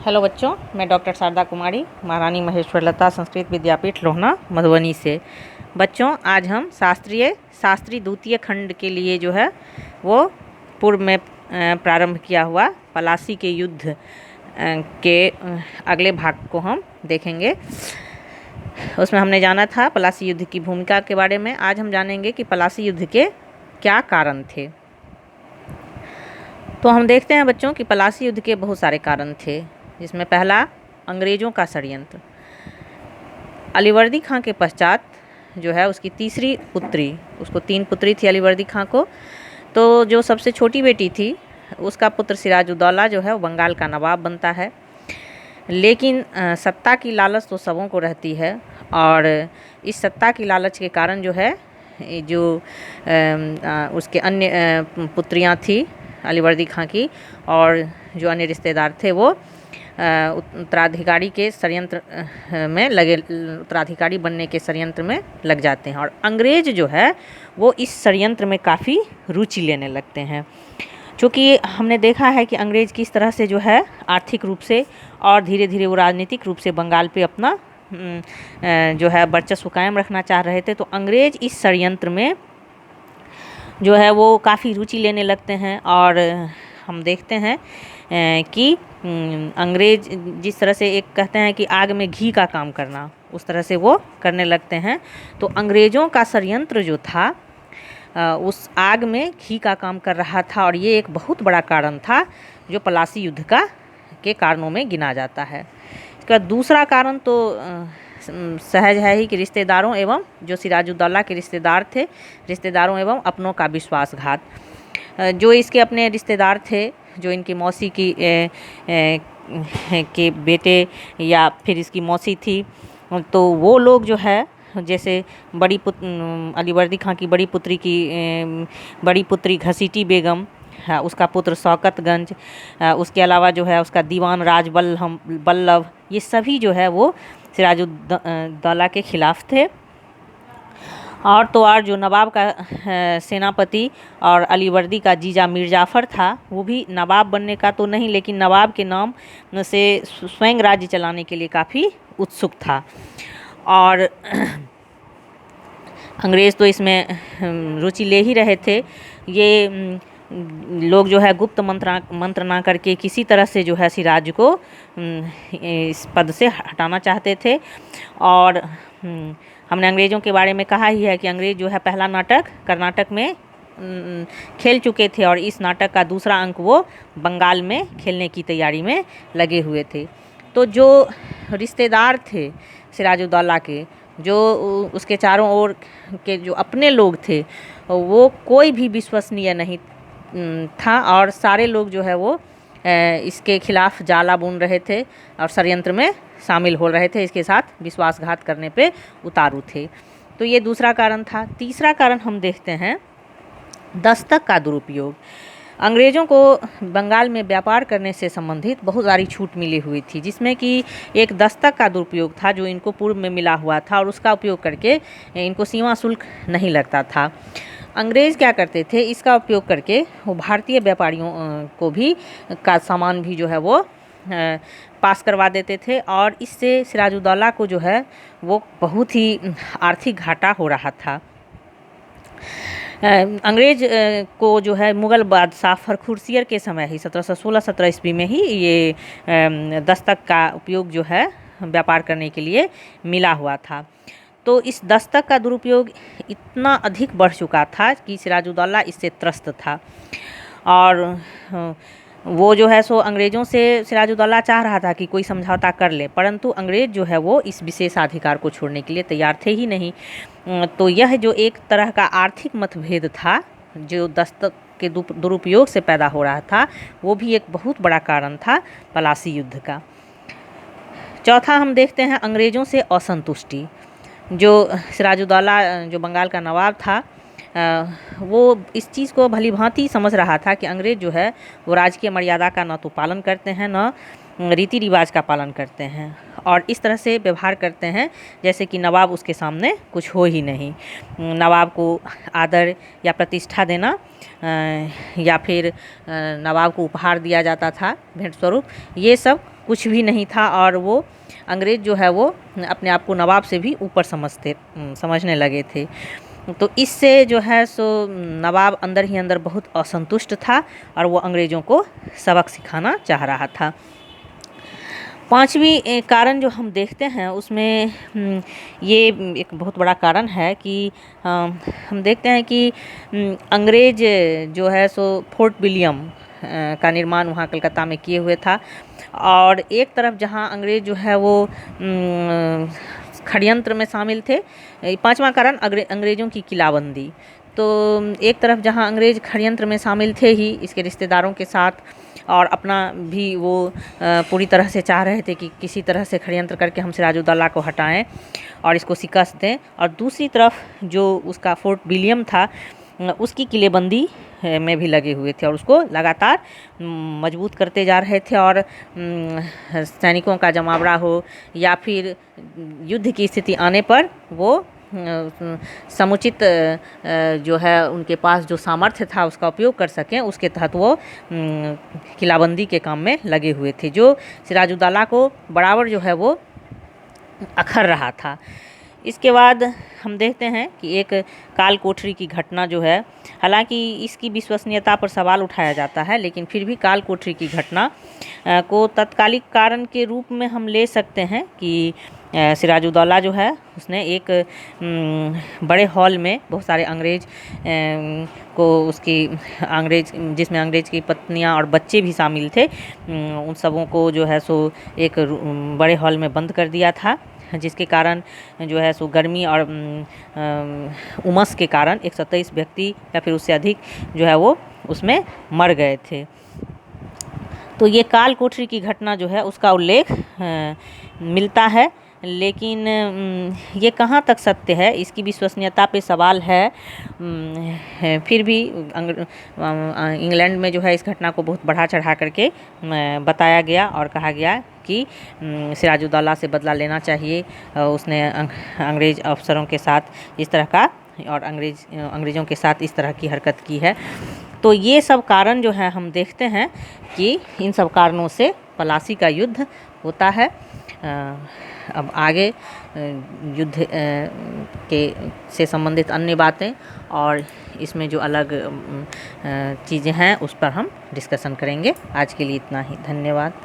Hello बच्चों, मैं doctor Sharda कुमारी, महारानी महेश्वर लता संस्कृत विद्यापीठ लोहना मधुबनी से। बच्चों, आज हम शास्त्री द्वितीय खंड के लिए जो है वो पूर्व में प्रारंभ किया हुआ पलासी के युद्ध के अगले भाग को हम देखेंगे। उसमें हमने जाना था पलासी युद्ध की भूमिका के बारे में। आज हम जानेंगे कि पलासी युद्ध के क्या कारण थे। तो हम देखते हैं बच्चों कि पलासी युद्ध के बहुत सारे कारण थे, जिसमें पहला अंग्रेज़ों का षड्यंत्र। अलीवर्दी खां के पश्चात जो है उसकी तीसरी पुत्री, उसको 3 पुत्री थी अलीवर्दी खां को, तो जो सबसे छोटी बेटी थी उसका पुत्र सिराजुद्दौला जो है वो बंगाल का नवाब बनता है। लेकिन सत्ता की लालच तो सबों को रहती है, और इस सत्ता की लालच के कारण जो है जो उसके अन्य पुत्रियां थी अलीवर्दी खां की, और जो अन्य रिश्तेदार थे वो उत्तराधिकारी के षड्यंत्र में लगे, उत्तराधिकारी बनने के षड्यंत्र में लग जाते हैं। और अंग्रेज़ जो है वो इस षड्यंत्र में काफ़ी रुचि लेने लगते हैं, क्योंकि हमने देखा है कि अंग्रेज़ किस तरह से जो है आर्थिक रूप से और धीरे धीरे वो राजनीतिक रूप से बंगाल पे अपना जो है वर्चस्व कायम रखना चाह रहे थे। तो अंग्रेज़ इस षड्यंत्र में जो है वो काफ़ी रुचि लेने लगते हैं, और हम देखते हैं कि अंग्रेज़ जिस तरह से एक कहते हैं कि आग में घी का काम करना, उस तरह से वो करने लगते हैं। तो अंग्रेज़ों का षड्यंत्र जो था उस आग में घी का काम कर रहा था, और ये एक बहुत बड़ा कारण था जो पलासी युद्ध के कारणों में गिना जाता है। इसका दूसरा कारण तो सहज है ही कि रिश्तेदारों एवं जो सिराजुद्दौला के रिश्तेदार थे, रिश्तेदारों एवं अपनों का विश्वासघात। जो इसके अपने रिश्तेदार थे, जो इनकी मौसी की के बेटे या फिर इसकी मौसी थी, तो वो लोग जो है जैसे अलीवर्दी खां की बड़ी पुत्री घसीटी बेगम, उसका पुत्र शौकतगंज, उसके अलावा जो है उसका दीवान राज बल्लभ, ये सभी जो है वो सिराजुद्दौला के खिलाफ थे। और तो और जो नवाब का सेनापति और अलीवर्दी का जीजा मीर जाफ़र था, वो भी नवाब बनने का तो नहीं, लेकिन नवाब के नाम से स्वयं राज्य चलाने के लिए काफ़ी उत्सुक था। और अंग्रेज़ तो इसमें रुचि ले ही रहे थे। ये लोग जो है गुप्त मंत्रणा करके किसी तरह से जो है सिराज को इस पद से हटाना चाहते थे। और हमने अंग्रेज़ों के बारे में कहा ही है कि अंग्रेज़ जो है पहला नाटक कर्नाटक में खेल चुके थे, और इस नाटक का दूसरा अंक वो बंगाल में खेलने की तैयारी में लगे हुए थे। तो जो रिश्तेदार थे सिराजुद्दौला के, जो उसके चारों ओर के जो अपने लोग थे, वो कोई भी विश्वसनीय नहीं था, और सारे लोग जो है वो इसके खिलाफ जाला बुन रहे थे और षड्यंत्र में शामिल हो रहे थे, इसके साथ विश्वासघात करने पे उतारू थे। तो ये दूसरा कारण था। तीसरा कारण हम देखते हैं दस्तक का दुरुपयोग। अंग्रेज़ों को बंगाल में व्यापार करने से संबंधित बहुत सारी छूट मिली हुई थी, जिसमें कि एक दस्तक का दुरुपयोग था जो इनको पूर्व में मिला हुआ था, और उसका उपयोग करके इनको सीमा शुल्क नहीं लगता था। अंग्रेज़ क्या करते थे, इसका उपयोग करके वो भारतीय व्यापारियों को भी का सामान भी जो है वो पास करवा देते थे, और इससे सिराजुद्दौला को जो है वो बहुत ही आर्थिक घाटा हो रहा था। अंग्रेज़ को जो है मुग़ल बादशाह फखरुरशियर के समय ही 1716-17 ईस्वी में ही ये दस्तक का उपयोग जो है व्यापार करने के लिए मिला हुआ था। तो इस दस्तक का दुरुपयोग इतना अधिक बढ़ चुका था कि सिराजुद्दौला इससे त्रस्त था, और वो जो है सो अंग्रेज़ों से सिराजुद्दौला चाह रहा था कि कोई समझौता कर ले, परंतु अंग्रेज़ जो है वो इस विशेषाधिकार को छोड़ने के लिए तैयार थे ही नहीं। तो यह जो एक तरह का आर्थिक मतभेद था जो दस्तक के दुरुपयोग से पैदा हो रहा था, वो भी एक बहुत बड़ा कारण था पलासी युद्ध का। चौथा हम देखते हैं अंग्रेज़ों से असंतुष्टि। जो सिराजुद्दौला जो बंगाल का नवाब था, वो इस चीज़ को भली भांति समझ रहा था कि अंग्रेज़ जो है वो राजकीय मर्यादा का न तो पालन करते हैं, न रीति रिवाज का पालन करते हैं, और इस तरह से व्यवहार करते हैं जैसे कि नवाब उसके सामने कुछ हो ही नहीं। नवाब को आदर या प्रतिष्ठा देना या फिर नवाब को उपहार दिया जाता था भेंट स्वरूप, ये सब कुछ भी नहीं था, और वो अंग्रेज़ जो है वो अपने आप को नवाब से भी ऊपर समझने लगे थे। तो इससे जो है सो नवाब अंदर ही अंदर बहुत असंतुष्ट था और वो अंग्रेज़ों को सबक सिखाना चाह रहा था। पांचवी कारण जो हम देखते हैं उसमें ये एक बहुत बड़ा कारण है कि हम देखते हैं कि अंग्रेज़ जो है सो फोर्ट विलियम का निर्माण वहाँ कलकत्ता में किए हुए था, और एक तरफ जहाँ अंग्रेज़ जो है वो षड्यंत्र में शामिल थे। पांचवा कारण अंग्रेज़ों की किलाबंदी। तो एक तरफ जहाँ अंग्रेज़ षड्यंत्र में शामिल थे ही इसके रिश्तेदारों के साथ, और अपना भी वो पूरी तरह से चाह रहे थे कि किसी तरह से षड्यंत्र करके हम सिराजुद्दौला को हटाएं और इसको शिकस्त दें, और दूसरी तरफ जो उसका फोर्ट विलियम था उसकी किलेबंदी में भी लगे हुए थे और उसको लगातार मजबूत करते जा रहे थे, और सैनिकों का जमावड़ा हो या फिर युद्ध की स्थिति आने पर वो समुचित जो है उनके पास जो सामर्थ्य था उसका उपयोग कर सकें, उसके तहत वो किलाबंदी के काम में लगे हुए थे, जो सिराजुद्दौला को बराबर जो है वो अखर रहा था। इसके बाद हम देखते हैं कि एक काल कोठरी की घटना जो है, हालांकि इसकी विश्वसनीयता पर सवाल उठाया जाता है, लेकिन फिर भी काल कोठरी की घटना को तत्कालिक कारण के रूप में हम ले सकते हैं कि सिराजुद्दौला जो है उसने एक बड़े हॉल में बहुत सारे अंग्रेज को जिसमें अंग्रेज की पत्नियां और बच्चे भी शामिल थे, उन सबों को जो है सो एक बड़े हॉल में बंद कर दिया था, जिसके कारण जो है सो गर्मी और उमस के कारण 123 व्यक्ति या फिर उससे अधिक जो है वो उसमें मर गए थे। तो ये काल कोठरी की घटना जो है उसका उल्लेख मिलता है, लेकिन ये कहाँ तक सत्य है इसकी विश्वसनीयता पे सवाल है। फिर भी इंग्लैंड में जो है इस घटना को बहुत बढ़ा चढ़ा करके बताया गया और कहा गया कि सिराजुद्दौला से बदला लेना चाहिए, उसने अंग्रेज़ अफसरों के साथ इस तरह का और अंग्रेज़ों के साथ इस तरह की हरकत की है। तो ये सब कारण जो है हम देखते हैं कि इन सब कारणों से पलासी का युद्ध होता है। अब आगे युद्ध के से संबंधित अन्य बातें और इसमें जो अलग चीज़ें हैं उस पर हम डिस्कशन करेंगे। आज के लिए इतना ही, धन्यवाद।